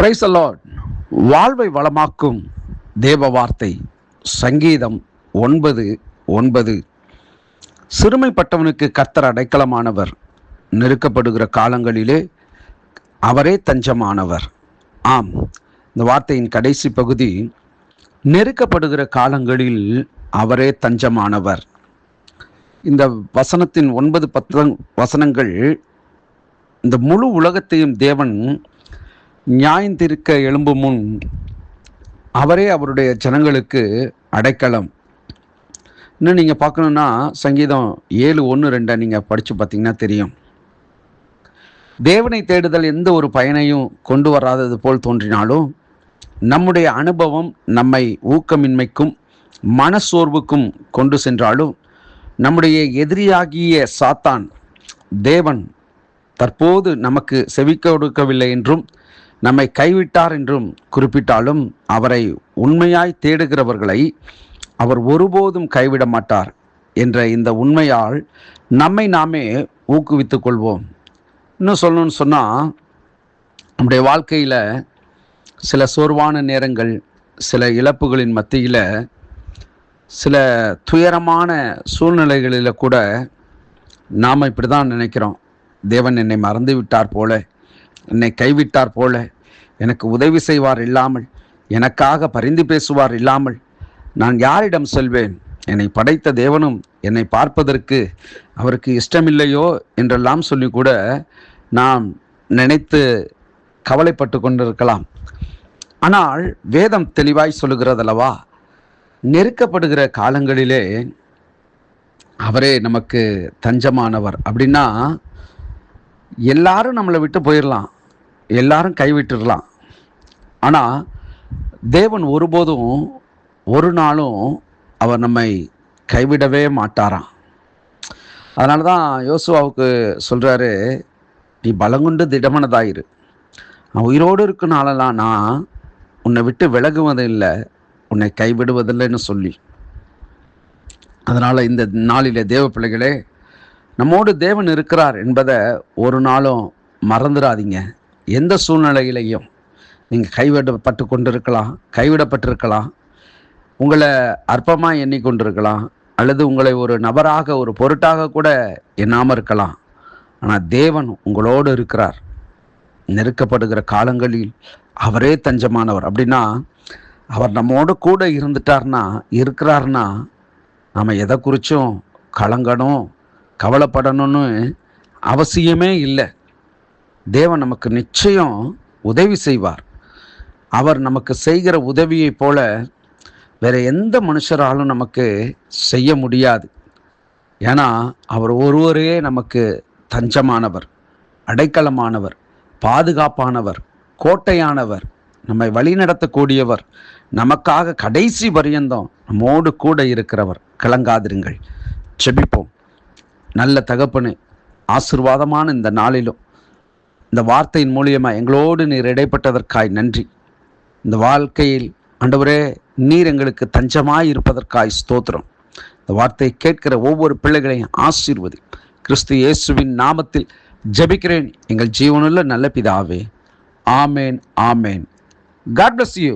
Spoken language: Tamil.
Praise the Lord. வாழ்வை வளமாக்கும் தேவ வார்த்தை சங்கீதம் 9:9. சிறுமைப்பட்டவனுக்கு கர்த்தர் அடைக்கலமானவர், நெருக்கப்படுகிற காலங்களிலே அவரே தஞ்சமானவர். ஆம், இந்த வார்த்தையின் கடைசி பகுதி, நெருக்கப்படுகிற காலங்களில் அவரே தஞ்சமானவர். இந்த வசனத்தின் 9-10 வசனங்கள் இந்த முழு உலகத்தையும் தேவன் நியாயந்தீர்க்க எழும்பும் முன் அவரே அவருடைய ஜனங்களுக்கு அடைக்கலம். இன்னும் நீங்கள் பார்க்கணுன்னா சங்கீதம் 7:1-2 நீங்கள் படித்து பார்த்தீங்கன்னா தெரியும். தேவனை தேடுதல் எந்த ஒரு பயனையும் கொண்டு வராதது போல் தோன்றினாலும் நம்முடைய அனுபவம் நம்மை ஊக்கமின்மைக்கும் மனசோர்வுக்கும் கொண்டு சென்றாலும் நம்முடைய எதிரியாகிய சாத்தான் தேவன் தற்போது நமக்கு செவி கொடுக்கவில்லை என்றும் நம்மை கைவிட்டார் என்றும் குறிப்பிட்டாலும் அவரை உண்மையாய் தேடுகிறவர்களை அவர் ஒருபோதும் கைவிட மாட்டார் என்ற இந்த உண்மையால் நம்மை நாமே ஊக்குவித்துக் கொள்வோம். இன்னும் சொல்லணும்னு சொன்னால், நம்முடைய வாழ்க்கையில் சில சோர்வான நேரங்கள், சில இழப்புகளின் மத்தியில், சில துயரமான சூழ்நிலைகளில் கூட நாம் இப்படி தான் நினைக்கிறோம். தேவன் என்னை மறந்து விட்டார் போல, என்னை கைவிட்டார் போல, எனக்கு உதவி செய்வார் இல்லாமல், எனக்காக பரிந்து பேசுவார் இல்லாமல் நான் யாரிடம் செல்வேன்? என்னை படைத்த தேவனும் என்னை பார்ப்பதற்கு அவருக்கு இஷ்டமில்லையோ என்றெல்லாம் சொல்லி கூட நாம் நினைத்து கவலைப்பட்டு கொண்டிருக்கலாம். ஆனால் வேதம் தெளிவாய் சொல்லுகிறதல்லவா, நெருக்கப்படுகிற காலங்களிலே அவரே நமக்கு தஞ்சமானவர். அப்படின்னா எல்லாரும் நம்மளை விட்டு போயிடலாம், எல்லாரும் கைவிட்டுடலாம். ஆனால் தேவன் ஒருபோதும் ஒரு நாளும் அவர் நம்மை கைவிடவே மாட்டாராம். அதனால தான் யோசுவாவுக்கு சொல்கிறாரு, நீ பலங்கொண்டு திடமனதாயிரு, நான் உயிரோடு இருக்கனாலலாம் நான் உன்னை விட்டு விலகுவது இல்லை, உன்னை கைவிடுவதில்லைன்னு சொல்லி. அதனால் இந்த நாளிலே தேவ பிள்ளைகளே, நம்மோடு தேவன் இருக்கிறார் என்பதை ஒரு நாளும் மறந்துடாதீங்க. எந்த சூழ்நிலையிலையும் நீங்கள் கைவிடப்பட்டு கொண்டிருக்கலாம், கைவிடப்பட்டிருக்கலாம், உங்களை அற்பமாக எண்ணிக்கொண்டிருக்கலாம், அல்லது உங்களை ஒரு நபராக ஒரு பொருட்டாக கூட எண்ணாமல் இருக்கலாம். ஆனால் தேவன் உங்களோடு இருக்கிறார். நெருக்கப்படுகிற காலங்களில் அவரே தஞ்சமானவர். அப்படின்னா அவர் நம்மோடு கூட இருக்கிறார்னா நாம் எதை குறித்தும் கலங்கணும், கவலைப்படணும்னு அவசியமே இல்லை. தேவன் நமக்கு நிச்சயம் உதவி செய்வார். அவர் நமக்கு செய்கிற உதவியை போல வேற எந்த மனுஷராலும் நமக்கு செய்ய முடியாது. ஏன்னா அவர் ஒருவரே நமக்கு தஞ்சமானவர், அடைக்கலமானவர், பாதுகாப்பானவர், கோட்டையானவர், நம்மை வழிநடத்தக்கூடியவர், நமக்காக கடைசி பரியந்தம் நம்மோடு கூட இருக்கிறவர். கலங்காதிருங்கள். ஜெபிப்போம். நல்ல தகப்பனே, ஆசீர்வாதமான இந்த நாளிலும் இந்த வார்த்தையின் மூலியமாக எங்களோடு நீர் இடைப்பட்டதற்காய் நன்றி. இந்த வாழ்க்கையில் ஆண்டவரே, நீர் எங்களுக்கு தஞ்சமாய் இருப்பதற்காய் ஸ்தோத்திரம். இந்த வார்த்தையை கேட்கிற ஒவ்வொரு பிள்ளைகளையும் ஆசீர்வதி. கிறிஸ்து இயேசுவின் நாமத்தில் ஜெபிக்கிறேன் எங்கள் ஜீவனுள்ள நல்ல பிதாவே. ஆமேன், ஆமேன். God bless you.